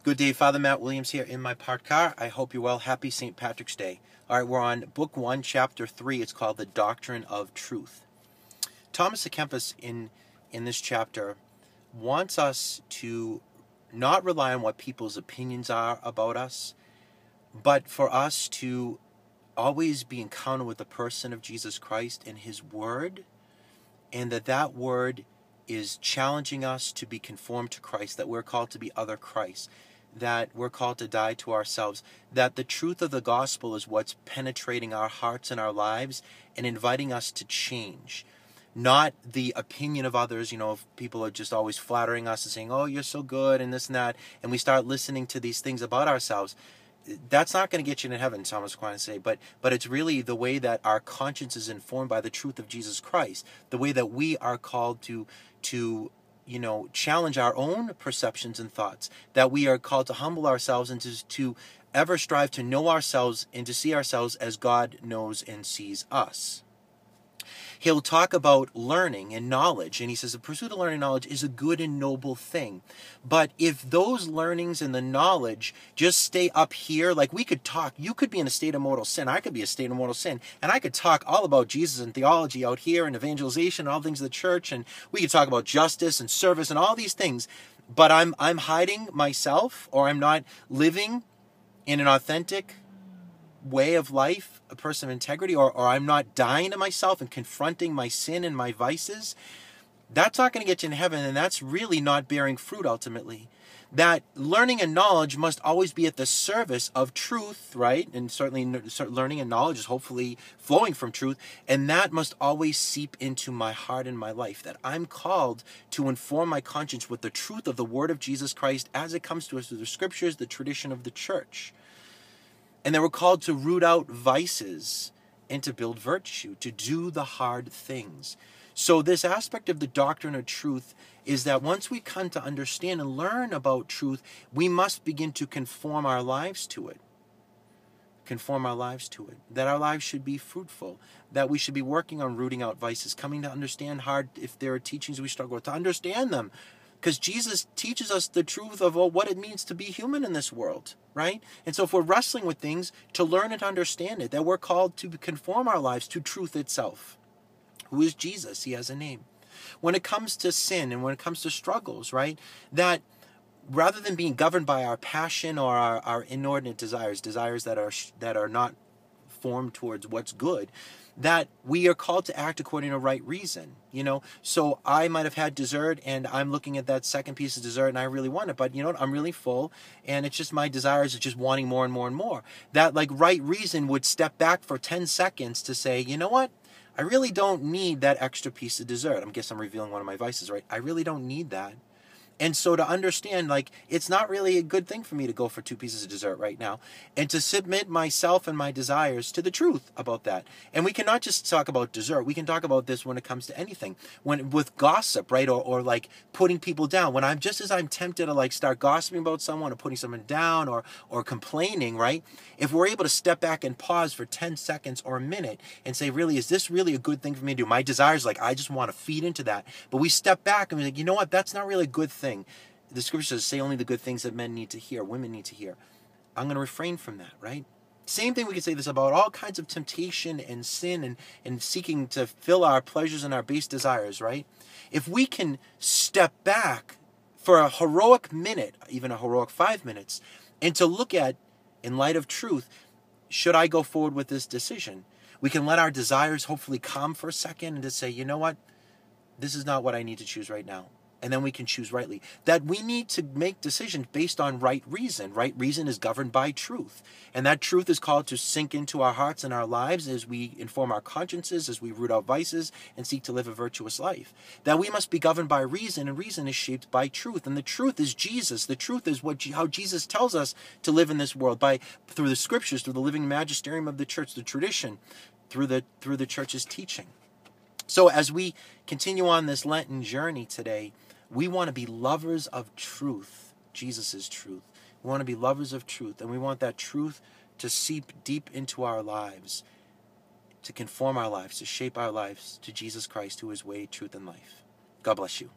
Good day, Father Matt Williams here in my parked car. I hope you're well. Happy St. Patrick's Day. All right, we're on Book 1, Chapter 3. It's called The Doctrine of Truth. Thomas à Kempis in this chapter wants us to not rely on what people's opinions are about us, but for us to always be in encounter with the person of Jesus Christ and His Word, and that Word is challenging us to be conformed to Christ, that we're called to be other Christ, that we're called to die to ourselves, that the truth of the gospel is what's penetrating our hearts and our lives and inviting us to change. Not the opinion of others. If people are just always flattering us and saying, oh, you're so good and this and that, and we start listening to these things about ourselves, that's not going to get you into heaven, Thomas Aquinas say, but it's really the way that our conscience is informed by the truth of Jesus Christ, the way that we are called to challenge our own perceptions and thoughts, that we are called to humble ourselves and to ever strive to know ourselves and to see ourselves as God knows and sees us. He'll talk about learning and knowledge, and he says the pursuit of learning and knowledge is a good and noble thing. But if those learnings and the knowledge just stay up here, like we could talk, you could be in a state of mortal sin, I could be in a state of mortal sin, and I could talk all about Jesus and theology out here and evangelization and all things of the church, and we could talk about justice and service and all these things, but I'm hiding myself, or I'm not living in an authentic way of life, a person of integrity, or I'm not dying to myself and confronting my sin and my vices. That's not going to get you in heaven, and that's really not bearing fruit ultimately. That learning and knowledge must always be at the service of truth, right? And certainly learning and knowledge is hopefully flowing from truth, and that must always seep into my heart and my life, that I'm called to inform my conscience with the truth of the Word of Jesus Christ as it comes to us through the Scriptures, the tradition of the Church. And they were called to root out vices and to build virtue, to do the hard things. So this aspect of the doctrine of truth is that once we come to understand and learn about truth, we must begin to conform our lives to it. Conform our lives to it. That our lives should be fruitful. That we should be working on rooting out vices, coming to understand hard, if there are teachings we struggle with, to understand them. Because Jesus teaches us the truth of what it means to be human in this world, right? And so if we're wrestling with things, to learn and understand it, that we're called to conform our lives to truth itself. Who is Jesus? He has a name. When it comes to sin and when it comes to struggles, right, that rather than being governed by our passion or our inordinate desires that are not formed towards what's good, that we are called to act according to right reason, So I might have had dessert and I'm looking at that second piece of dessert and I really want it, but I'm really full and it's just my desires are just wanting more and more and more. That right reason would step back for 10 seconds to say, you know what? I really don't need that extra piece of dessert. I guess I'm revealing one of my vices, right? I really don't need that. And so to understand, it's not really a good thing for me to go for 2 pieces of dessert right now, and to submit myself and my desires to the truth about that. And we cannot just talk about dessert. We can talk about this when it comes to anything. With gossip, right? Or putting people down. When I'm tempted to start gossiping about someone or putting someone down or complaining, right? If we're able to step back and pause for 10 seconds or a minute and say, really, is this really a good thing for me to do? My desires, I just want to feed into that. But we step back and we're like, you know what? That's not really a good thing. The Scripture says, say only the good things that men need to hear, women need to hear. I'm going to refrain from that, right? Same thing we can say this about all kinds of temptation and sin and seeking to fill our pleasures and our base desires, right? If we can step back for a heroic minute, even a heroic 5 minutes, and to look at, in light of truth, should I go forward with this decision? We can let our desires hopefully calm for a second and to say, you know what? This is not what I need to choose right now. And then we can choose rightly. That we need to make decisions based on right reason. Right reason is governed by truth. And that truth is called to sink into our hearts and our lives as we inform our consciences, as we root out vices and seek to live a virtuous life. That we must be governed by reason, and reason is shaped by truth. And the truth is Jesus. The truth is how Jesus tells us to live in this world, through the Scriptures, through the living magisterium of the church, the tradition, through the church's teaching. So as we continue on this Lenten journey today, we want to be lovers of truth. Jesus is truth. We want to be lovers of truth, and we want that truth to seep deep into our lives, to conform our lives, to shape our lives to Jesus Christ, who is way, truth, and life. God bless you.